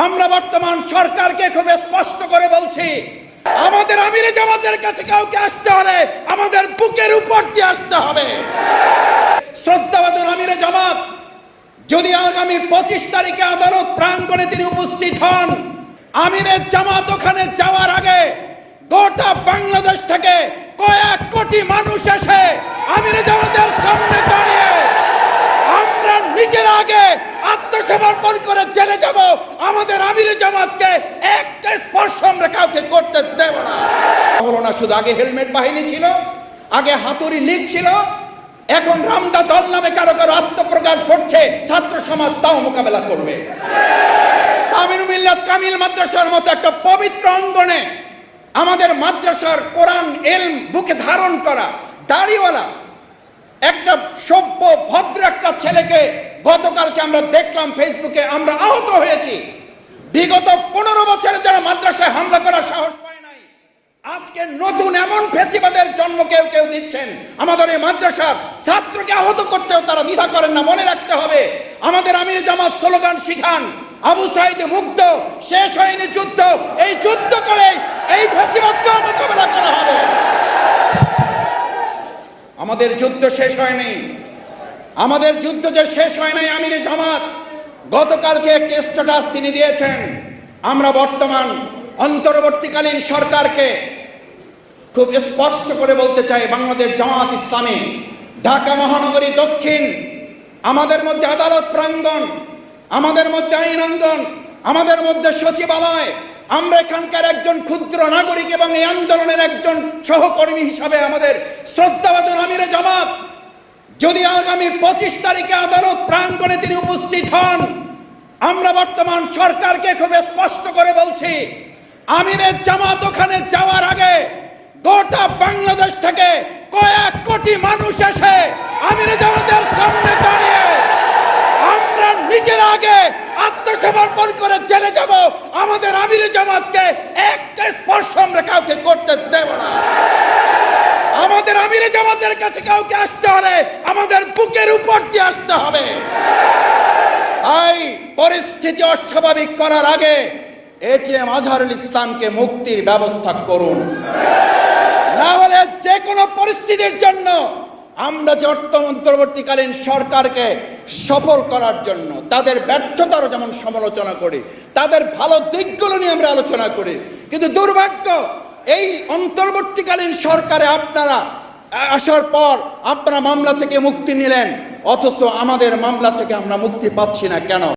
আমরা বর্তমান সরকারকে খুব স্পষ্ট করে বলছি, আমাদের আমিরে জামাতের কাছে কাউকে আসতে হলে আমাদের বুকের উপর দিয়ে আসতে হবে। শ্রদ্ধাভাজন আমিরে জামাত যদি আগামী 25 তারিখে আদালত প্রাঙ্গণে তিনি উপস্থিত হন, আমিরে জামাত ওখানে যাওয়ার আগে গোটা বাংলাদেশ থেকে কয়েক কোটি মানুষ এসে আমিরে জামাতের সামনে দাঁড়িয়ে আমরা নিজের আগে আত্মসমর্পণ করে জেলে যাব। আমাদের আমিরে জামাতকে একটা স্পর্শ আমরা কাউকে করতে দেব না। হলো না, শুধু আগে হেলমেট বাহিনী ছিল, আগে হাতুড়ি লীগ ছিল, এখন রামদা দল নামে কারো কারো আত্মপ্রকাশ করছে, ছাত্র সমাজ তাও মোকাবেলা করবে। তামিল মিল্লাত কামিল মাদ্রাসার মতো একটা পবিত্র অঙ্গনে আমাদের মাদ্রাসার কোরআন ইলম বুকে ধারণ করা দাড়িওয়ালা একটা সভ্য ভদ্র একটা ছেলেকে গতকালকে আমরা দেখলাম ফেসবুকে, আমরা আহত হয়েছি। বিগত 15 বছরে যারা মাদ্রাসায় হামলা করার সাহস পায় নাই, আজকে নতুন এমন ফেসিবাদের জন্ম কেউ কেউ দিচ্ছেন। আমাদের এই মাদ্রাসার ছাত্রকে আহত করতেও তারা দ্বিধা করেন না। মনে রাখতে হবে, আমাদের আমির জামাত স্লোগান শিখান, আবু সাইদ মুগ্ধ, শেষ হয়নি যুদ্ধ, এই যুদ্ধ করে এই ফেসিবাদকে মোকাবেলা করা হবে। আমাদের যুদ্ধ শেষ হয়নি, আমাদের যুদ্ধ যে শেষ হয় নাই। আমির জামাত গতকালকে একটি স্ট্যাটাস তিনি দিয়েছেন। আমরা বর্তমান অন্তর্বর্তীকালীন সরকারকে খুব স্পষ্ট করে বলতে চাই, বাংলাদেশ জামাত ইসলামী ঢাকা মহানগরী দক্ষিণ, আমাদের মধ্যে আদালত প্রাঙ্গণ, আমাদের মধ্যে আইন অঙ্গন, আমাদের মধ্যে সচিবালয়, আমরা এখানকার একজন ক্ষুদ্র নাগরিক এবং এই আন্দোলনের একজন সহকর্মী হিসাবে আমাদের শ্রদ্ধাভাজন আমিরে জামাত যদি আগামী 25 তারিখে আদালত প্রাঙ্গণে তিনি উপস্থিত হন, আমরা বর্তমান সরকারকে খুব স্পষ্ট করে বলছি, আমিরে জামাত ওখানে যাওয়ার আগে গোটা বাংলাদেশ থেকে কয়েক কোটি মানুষ এসে আমিরে জামাতের সামনে দাঁড়িয়ে আমরা নিজের আগে আত্মসমর্পণ করে জেলে যাব। আমাদের আমিরে জামাতকে একটা স্পর্শ আমরা কাউকে করতে দেব না। আমাদের আমিরে জামাতের কাছে কাউকে আসতে হলে আমাদের বুকের উপর দিয়ে আসতে হবে। তাই পরিস্থিতি অস্বাভাবিক করার আগে এটিএম আজহারুল ইসলামকে মুক্তির ব্যবস্থা করুন, না হলে যে কোনো পরিস্থিতির জন্য আমরা যে অন্তর্বর্তীকালীন সরকারকে সফল করার জন্য তাদের ব্যর্থতারও যেমন সমালোচনা করি, তাদের ভালো দিকগুলো নিয়ে আমরা আলোচনা করি, কিন্তু দুর্ভাগ্য এই অন্তর্বর্তীকালীন সরকারে আপনারা আসার পর আপনারা মামলা থেকে মুক্তি নিলেন, অথচ আমাদের মামলা থেকে আমরা মুক্তি পাচ্ছি না কেন?